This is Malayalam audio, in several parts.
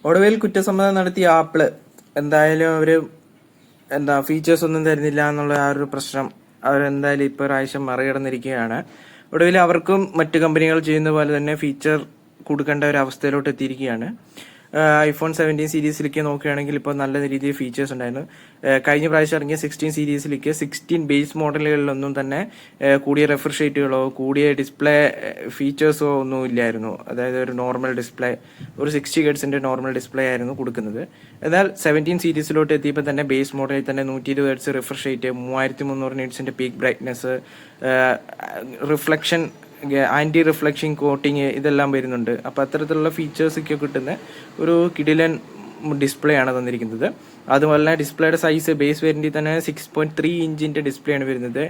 ഒടുവിൽ കുറ്റസമ്മതം നടത്തിയ ആപ്പിൾ എന്തായാലും അവർ ഫീച്ചേഴ്സ് ഒന്നും തരുന്നില്ല എന്നുള്ള ആ ഒരു പ്രശ്നം അവരെന്തായാലും ഇപ്പോൾ പ്രാവശ്യം മറികടന്നിരിക്കുകയാണ്. ഒടുവിൽ അവർക്കും മറ്റു കമ്പനികൾ ചെയ്യുന്ന പോലെ തന്നെ ഫീച്ചർ കൊടുക്കേണ്ട ഒരു അവസ്ഥയിലോട്ട് എത്തിയിരിക്കുകയാണ്. ഐഫോൺ 17 സീരീസിലേക്ക് നോക്കുകയാണെങ്കിൽ ഇപ്പോൾ നല്ല രീതിയിൽ ഫീച്ചേഴ്സ് ഉണ്ടായിരുന്നു. കഴിഞ്ഞ പ്രാവശ്യം ഇറങ്ങിയ 16 സീരീസിലേക്ക് 16 ബേസ് മോഡലുകളിലൊന്നും തന്നെ കൂടിയ റിഫ്രഷ് റേറ്റുകളോ കൂടിയ ഡിസ്പ്ലേ ഫീച്ചേഴ്സോ ഒന്നും ഇല്ലായിരുന്നു. അതായത് ഒരു നോർമൽ ഡിസ്പ്ലേ, ഒരു 60 ഹെർട്സിന്റെ നോർമൽ ഡിസ്പ്ലേ ആയിരുന്നു കൊടുക്കുന്നത്. എന്നാൽ 17 സീരീസിലോട്ട് എത്തിയപ്പോൾ തന്നെ ബേസ് മോഡലിൽ തന്നെ 120 ഹെർട്സ് റിഫ്രഷ് റേറ്റ്, 3300 നിറ്റ്സിന്റെ peak brightness, reflection, anti reflection coating ഇതെല്ലാം വരുന്നുണ്ട്. അപ്പോൾ അത്തരത്തിലുള്ള ഫീച്ചേഴ്സൊക്കെ കിട്ടുന്ന ഒരു കിടിലൻ ഡിസ്പ്ലേ ആണ് തന്നിരിക്കുന്നത്. അതുപോലെ തന്നെ ഡിസ്പ്ലേയുടെ സൈസ് ബേസ് വേരിയന്റിൽ തന്നെ 6.3 ഇഞ്ചിന്റെ ഡിസ്പ്ലേ ആണ് വരുന്നത്.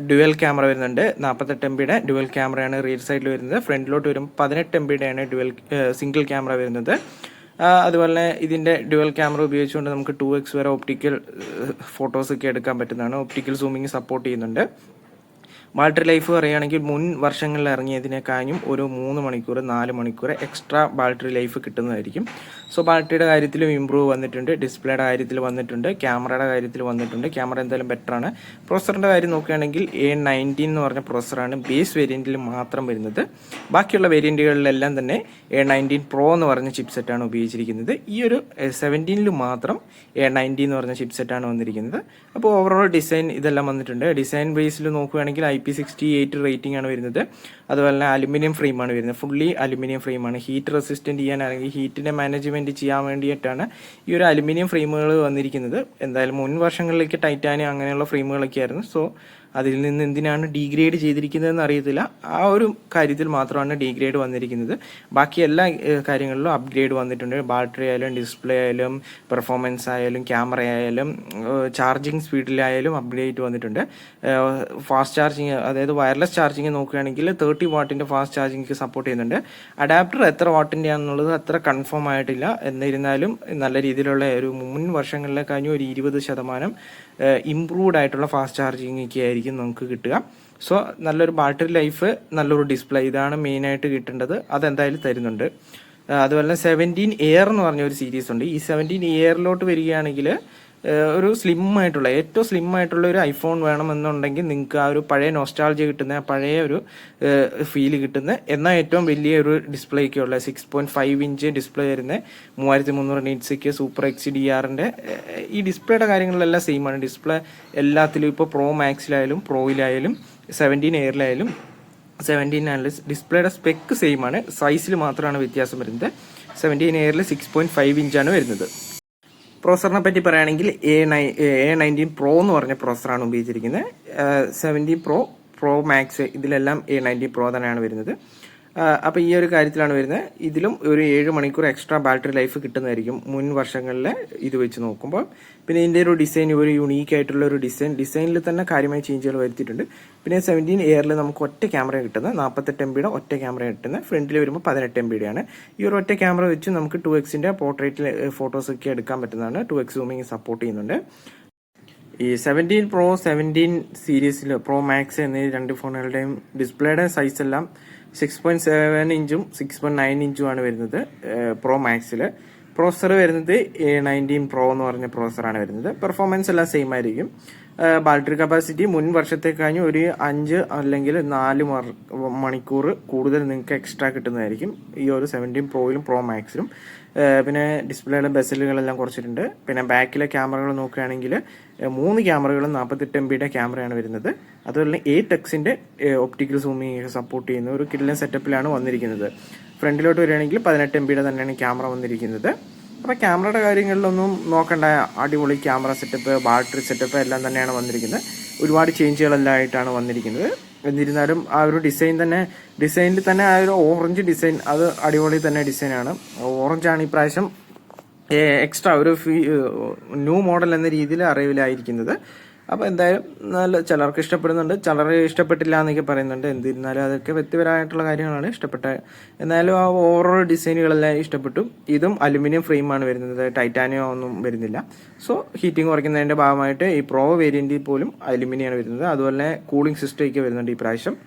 ഡ്യുവൽ ക്യാമറ വരുന്നുണ്ട്. 48 MB ഡ്യുവൽ ക്യാമറയാണ് റിയർ സൈഡിൽ വരുന്നത്. ഫ്രണ്ടിലോട്ട് വരുമ്പോൾ 18 MB ഡ്യുവൽ സിംഗിൾ ക്യാമറ വരുന്നത്. അതുപോലെ തന്നെ ഇതിന്റെ ഡ്യുവൽ ക്യാമറ ഉപയോഗിച്ചുകൊണ്ട് നമുക്ക് 2x വരെ ഒപ്റ്റിക്കൽ ഫോട്ടോസ് ഒക്കെ എടുക്കാൻ പറ്റുന്നതാണ്. ഒപ്റ്റിക്കൽ സൂമിങ് സപ്പോർട്ട് ചെയ്യുന്നുണ്ട്. ബാറ്ററി ലൈഫ് പറയുകയാണെങ്കിൽ മുൻ വർഷങ്ങളിൽ ഇറങ്ങിയതിനേക്കാളും ഒരു 3 മണിക്കൂർ 4 മണിക്കൂർ എക്സ്ട്രാ ബാറ്ററി ലൈഫ് കിട്ടുന്നതായിരിക്കും. സോ ബാറ്ററിയുടെ കാര്യത്തിലും ഇമ്പ്രൂവ് വന്നിട്ടുണ്ട്, ഡിസ്പ്ലേയുടെ കാര്യത്തിൽ വന്നിട്ടുണ്ട്, ക്യാമറയുടെ കാര്യത്തിൽ വന്നിട്ടുണ്ട്. ക്യാമറ എന്തായാലും ബെറ്ററാണ്. പ്രൊസറിൻ്റെ കാര്യം നോക്കുകയാണെങ്കിൽ A19 എന്ന് പറഞ്ഞ പ്രൊസറാണ് ബേസ് വേരിയന്റിൽ മാത്രം വരുന്നത്. ബാക്കിയുള്ള വേരിയന്റുകളിലെല്ലാം തന്നെ A19 Pro എന്ന് പറഞ്ഞ ചിപ്സെറ്റാണ് ഉപയോഗിച്ചിരിക്കുന്നത്. ഈ ഒരു 17 മാത്രം A90 എന്ന് പറഞ്ഞ ചിപ്സെറ്റാണ് വന്നിരിക്കുന്നത്. അപ്പോൾ ഓവറോൾ ഡിസൈൻ ഇതെല്ലാം വന്നിട്ടുണ്ട്. ഡിസൈൻ ബേസിൽ നോക്കുകയാണെങ്കിൽ IP68 റേറ്റിംഗ് ആണ് വരുന്നത്. അതുപോലെ തന്നെ അലുമിനിയം ഫ്രെയിമാണ് വരുന്നത്. ഫുള്ളി അലുമിനിയം ഫ്രെയിമാണ്. ഹീറ്റ് റെസിസ്റ്റന്റ് ചെയ്യാൻ അല്ലെങ്കിൽ ഹീറ്റിനെ മാനേജ്മെന്റ് ചെയ്യാൻ വേണ്ടിയിട്ടാണ് ഈ ഒരു അലുമിനിയം ഫ്രെയിമുകൾ വന്നിരിക്കുന്നത്. എന്തായാലും മുൻ വർഷങ്ങളിലേക്ക് ടൈറ്റാനിയം അങ്ങനെയുള്ള ഫ്രെയിമുകളൊക്കെ ആയിരുന്നു. സോ അതിൽ നിന്ന് എന്തിനാണ് ഡീഗ്രേഡ് ചെയ്തിരിക്കുന്നതെന്ന് അറിയത്തില്ല. ആ ഒരു കാര്യത്തിൽ മാത്രമാണ് ഡീഗ്രേഡ് വന്നിരിക്കുന്നത്. ബാക്കി എല്ലാ കാര്യങ്ങളിലും അപ്ഗ്രേഡ് വന്നിട്ടുണ്ട്. ബാറ്ററി ആയാലും ഡിസ്പ്ലേ ആയാലും പെർഫോമൻസ് ആയാലും ക്യാമറ ആയാലും ചാർജിങ് സ്പീഡിലായാലും അപ്ഗ്രേഡ് വന്നിട്ടുണ്ട്. ഫാസ്റ്റ് ചാർജിങ്, അതായത് വയർലെസ് ചാർജിങ് നോക്കുകയാണെങ്കിൽ 30 വാട്ടിൻ്റെ ഫാസ്റ്റ് ചാർജിങ് സപ്പോർട്ട് ചെയ്യുന്നുണ്ട്. അഡാപ്റ്റർ എത്ര വാട്ടിൻ്റെ ആണെന്നുള്ളത് അത്ര കൺഫേം ആയിട്ടില്ല. എന്നിരുന്നാലും നല്ല രീതിയിലുള്ള ഒരു മുൻ വർഷങ്ങളിലെ കഴിഞ്ഞ ഒരു 20% ഇംപ്രൂവ്ഡ് ആയിട്ടുള്ള ഫാസ്റ്റ് ചാർജിങ് ഒക്കെ ആയിരിക്കും നമുക്ക് കിട്ടുക. സോ നല്ലൊരു ബാറ്ററി ലൈഫ്, നല്ലൊരു ഡിസ്പ്ലേ, ഇതാണ് മെയിനായിട്ട് കിട്ടേണ്ടത്. അതെന്തായാലും തരുന്നുണ്ട്. അതുപോലെ 17 എയർ എന്ന് പറഞ്ഞ ഒരു സീരീസ് ഉണ്ട്. ഈ 17 എയറിലോട്ട് വരികയാണെങ്കിൽ ഒരു ഏറ്റവും സ്ലിം ആയിട്ടുള്ള ഒരു ഐഫോൺ വേണമെന്നുണ്ടെങ്കിൽ നിങ്ങൾക്ക് ആ ഒരു പഴയ നോസ്റ്റാൾജിയ കിട്ടുന്ന, പഴയ ഒരു ഫീല് കിട്ടുന്ന, എന്നാൽ ഏറ്റവും വലിയ ഒരു ഡിസ്പ്ലേക്ക് ഉള്ള 6.5 ഇഞ്ച് ഡിസ്പ്ലേ വരുന്ന 3300 നിറ്റ്സിക്ക് സൂപ്പർ XDR-ന്റെ ഈ ഡിസ്പ്ലേയുടെ കാര്യങ്ങളിലെല്ലാം സെയിം ആണ്. ഡിസ്പ്ലേ എല്ലാത്തിലും ഇപ്പോൾ പ്രോ മാക്സിലായാലും പ്രോയിലായാലും 17 എയറിലായാലും 17 ഡിസ്പ്ലേയുടെ സ്പെക്ക് സെയിം ആണ്. സൈസിൽ മാത്രമാണ് വ്യത്യാസം വരുന്നത്. 17 എയറിൽ 6.5 ഇഞ്ചാണ് വരുന്നത്. പ്രോസറിനെ പറ്റി പറയുകയാണെങ്കിൽ A19 Pro എന്ന് പറഞ്ഞ പ്രോസറാണ് ഉപയോഗിച്ചിരിക്കുന്നത്. 17 Pro Max ഇതിലെല്ലാം A19 Pro തന്നെയാണ് വരുന്നത്. അപ്പോൾ ഈ ഒരു കാര്യത്തിലാണ് വരുന്നത്. ഇതിലും ഒരു 7 മണിക്കൂർ എക്സ്ട്രാ ബാറ്ററി ലൈഫ് കിട്ടുന്നതായിരിക്കും മുൻ വർഷങ്ങളിലെ ഇത് വെച്ച് നോക്കുമ്പോൾ. പിന്നെ ഇതിൻ്റെ ഒരു ഡിസൈൻ, ഒരു യുണീക്ക് ആയിട്ടുള്ള ഒരു ഡിസൈനിൽ തന്നെ കാര്യമായ ചേഞ്ചുകൾ വരുത്തിയിട്ടുണ്ട്. പിന്നെ 17 എയറിൽ നമുക്ക് ഒറ്റ ക്യാമറ കിട്ടുന്നത്, 48 MB ഒറ്റ ക്യാമറ കിട്ടുന്നത്. ഫ്രണ്ടിൽ വരുമ്പോൾ 18 MB ആണ്. ഈ ഒരു ഒറ്റ ക്യാമറ വെച്ച് നമുക്ക് 2x പോർട്രേറ്റിൽ ഫോട്ടോസൊക്കെ എടുക്കാൻ പറ്റുന്നതാണ്. 2x സൂമിങ് സപ്പോർട്ട് ചെയ്യുന്നുണ്ട്. ഈ 17 Pro 17 സീരീസിൽ Pro Max എന്നീ രണ്ട് ഫോണുകളുടെയും ഡിസ്പ്ലേയുടെ സൈസ് എല്ലാം 6.7 ഇഞ്ചും 6.9 ഇഞ്ചുമാണ് വരുന്നത്. പ്രോ മാക്സിൽ പ്രോസർ വരുന്നത് A19 Pro എന്ന് പറഞ്ഞ പ്രോസറാണ് വരുന്നത്. പെർഫോമൻസ് എല്ലാം സെയിം ആയിരിക്കും. ബാറ്ററി കപ്പാസിറ്റി മുൻ വർഷത്തേക്കഴിഞ്ഞ് ഒരു 5 അല്ലെങ്കിൽ 4 മണിക്കൂർ കൂടുതൽ നിങ്ങൾക്ക് എക്സ്ട്രാ കിട്ടുന്നതായിരിക്കും ഈ ഒരു 17 Proയിലും Pro Maxലും. പിന്നെ ഡിസ്പ്ലേയുടെ ബെസലുകളെല്ലാം കുറച്ചിട്ടുണ്ട്. പിന്നെ ബാക്കിലെ ക്യാമറകൾ നോക്കുകയാണെങ്കിൽ 3 ക്യാമറകളും 48 MB ക്യാമറയാണ് വരുന്നത്. അതുപോലെ 8x ഒപ്റ്റിക്കൽ സൂമിങ് സപ്പോർട്ട് ചെയ്യുന്ന ഒരു കിടിലൻ സെറ്റപ്പിലാണ് വന്നിരിക്കുന്നത്. ഫ്രണ്ടിലോട്ട് വരികയാണെങ്കിൽ 18 MB തന്നെയാണ് ക്യാമറ വന്നിരിക്കുന്നത്. അപ്പോൾ ക്യാമറയുടെ കാര്യങ്ങളിലൊന്നും നോക്കേണ്ട, അടിപൊളി ക്യാമറ സെറ്റപ്പ്, ബാറ്ററി സെറ്റപ്പ് എല്ലാം തന്നെയാണ് വന്നിരിക്കുന്നത്. ഒരുപാട് ചേഞ്ചുകളെല്ലാം ആയിട്ടാണ് വന്നിരിക്കുന്നത്. എന്നിരുന്നാലും ആ ഒരു ഡിസൈനിൽ തന്നെ ആ ഒരു ഓറഞ്ച് ഡിസൈൻ, അത് അടിപൊളി തന്നെ ഡിസൈനാണ്. ഓറഞ്ചാണ് ഇപ്രാവശ്യം എക്സ്ട്രാ ഒരു ന്യൂ മോഡൽ എന്ന രീതിയിൽ അറിവിലായിരിക്കുന്നത്. അപ്പോൾ എന്തായാലും നല്ല ചിലർക്ക് ഇഷ്ടപ്പെടുന്നുണ്ട്, ചിലർ ഇഷ്ടപ്പെട്ടില്ല എന്നൊക്കെ പറയുന്നുണ്ട്. എന്നിരുന്നാലും അതൊക്കെ വ്യക്തിപരമായിട്ടുള്ള കാര്യങ്ങളാണ്. എന്നാലും ആ ഓവറോൾ ഡിസൈനുകളെല്ലാം ഇഷ്ടപ്പെട്ടു. ഇതും അലുമിനിയം ഫ്രെയിമാണ് വരുന്നത്, ടൈറ്റാനിയം ഒന്നും വരുന്നില്ല. സോ ഹീറ്റിംഗ് കുറയ്ക്കുന്നതിൻ്റെ ഭാഗമായിട്ട് ഈ പ്രോ വേരിയന്റിൽ പോലും അലുമിനിയാണ് വരുന്നത്. അതുപോലെ കൂളിംഗ് സിസ്റ്റം ഒക്കെ വരുന്നുണ്ട് ഈ പ്രാവശ്യം.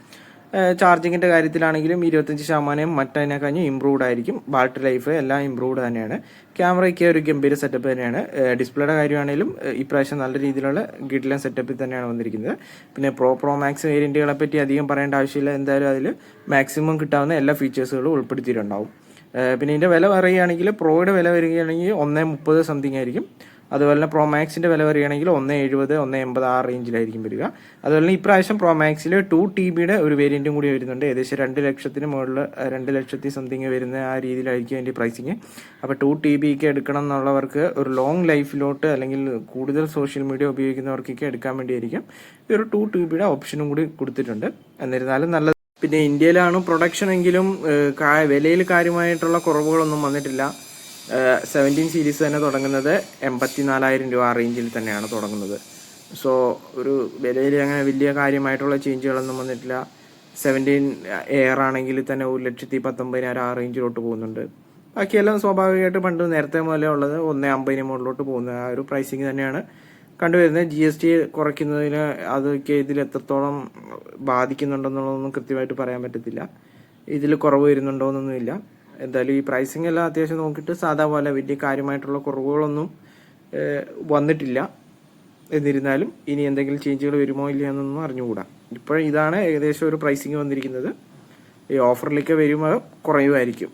ചാർജിങ്ങിൻ്റെ കാര്യത്തിലാണെങ്കിലും 25% മറ്റതിനേക്കാളും ഇമ്പ്രൂവ്ഡ് ആയിരിക്കും. ബാറ്ററി ലൈഫ് എല്ലാം ഇമ്പ്രൂവ്ഡ് തന്നെയാണ്. ക്യാമറയ്ക്ക് ഒരു ഗംഭീര സെറ്റപ്പ് തന്നെയാണ്. ഡിസ്പ്ലേയുടെ കാര്യമാണെങ്കിലും ഇപ്രാവശ്യം നല്ല രീതിയിലുള്ള ഗിഡ്ലൻ സെറ്റപ്പിൽ തന്നെയാണ് വന്നിരിക്കുന്നത്. പിന്നെ പ്രോ മാക്സ് വേരിയൻറ്റുകളെ പറ്റി അധികം പറയേണ്ട ആവശ്യമില്ല. എന്തായാലും അതിൽ മാക്സിമം കിട്ടാവുന്ന എല്ലാ ഫീച്ചേഴ്സുകളും ഉൾപ്പെടുത്തിയിട്ടുണ്ടാവും. പിന്നെ ഇതിൻ്റെ വില പറയുകയാണെങ്കിൽ പ്രോയുടെ വില വരികയാണെങ്കിൽ 1.30 സംതിങ് ആയിരിക്കും. അതുപോലെ തന്നെ പ്രോ മാക്സിൻ്റെ വില വരികയാണെങ്കിൽ 1.70 1.80 ആ റേഞ്ചിലായിരിക്കും വരിക. അതുപോലെ തന്നെ ഇപ്രാവശ്യം പ്രോ മാക്സിൽ 2 TB ഒരു വേരിയൻറ്റും കൂടി വരുന്നുണ്ട്. ഏകദേശം 2 ലക്ഷത്തിന് മുകളിൽ 2 ലക്ഷത്തി സംതിങ് വരുന്ന ആ രീതിയിലായിരിക്കും അതിൻ്റെ പ്രൈസിങ്. അപ്പോൾ 2 TB എടുക്കണം എന്നുള്ളവർക്ക് ഒരു ലോങ് ലൈഫിലോട്ട് അല്ലെങ്കിൽ കൂടുതൽ സോഷ്യൽ മീഡിയ ഉപയോഗിക്കുന്നവർക്കൊക്കെ എടുക്കാൻ വേണ്ടിയായിരിക്കും ഈ ഒരു 2 TB ഓപ്ഷനും കൂടി കൊടുത്തിട്ടുണ്ട്. എന്നിരുന്നാലും നല്ല. പിന്നെ ഇന്ത്യയിലാണ് പ്രൊഡക്ഷൻ എങ്കിലും വിലയിൽ കാര്യമായിട്ടുള്ള കുറവുകളൊന്നും വന്നിട്ടില്ല. 17 സീരീസ് തന്നെ തുടങ്ങുന്നത് 84,000 രൂപ ആ റേഞ്ചിൽ തന്നെയാണ് തുടങ്ങുന്നത്. സോ ഒരു വിലയിൽ അങ്ങനെ വലിയ കാര്യമായിട്ടുള്ള ചേഞ്ചുകളൊന്നും വന്നിട്ടില്ല. 17 എയർ ആണെങ്കിൽ തന്നെ 1,19,000 ആ റേഞ്ചിലോട്ട് പോകുന്നുണ്ട്. ബാക്കിയെല്ലാം സ്വാഭാവികമായിട്ട് പണ്ട് നേരത്തെ മുതലേ ഉള്ളത് 1.50 മുകളിലോട്ട് പോകുന്ന ആ ഒരു പ്രൈസിങ് തന്നെയാണ് കണ്ടുവരുന്നത്. GST കുറയ്ക്കുന്നതിന് അതൊക്കെ ഇതിൽ എത്രത്തോളം ബാധിക്കുന്നുണ്ടെന്നുള്ളതൊന്നും കൃത്യമായിട്ട് പറയാൻ പറ്റത്തില്ല. ഇതിൽ കുറവ് വരുന്നുണ്ടോയെന്നൊന്നുമില്ല. എന്തായാലും ഈ പ്രൈസിങ് എല്ലാം അത്യാവശ്യം നോക്കിയിട്ട് സാധാ പോലെ വലിയ കാര്യമായിട്ടുള്ള കുറവുകളൊന്നും വന്നിട്ടില്ല. എന്നിരുന്നാലും ഇനി എന്തെങ്കിലും ചേഞ്ചുകൾ വരുമോ ഇല്ല എന്നൊന്നും അറിഞ്ഞുകൂടാ. ഇപ്പോൾ ഇതാണ് ഏകദേശം ഒരു പ്രൈസിങ് വന്നിരിക്കുന്നത്. ഈ ഓഫറിലേക്ക് വരുമ്പോൾ കുറയുമായിരിക്കും.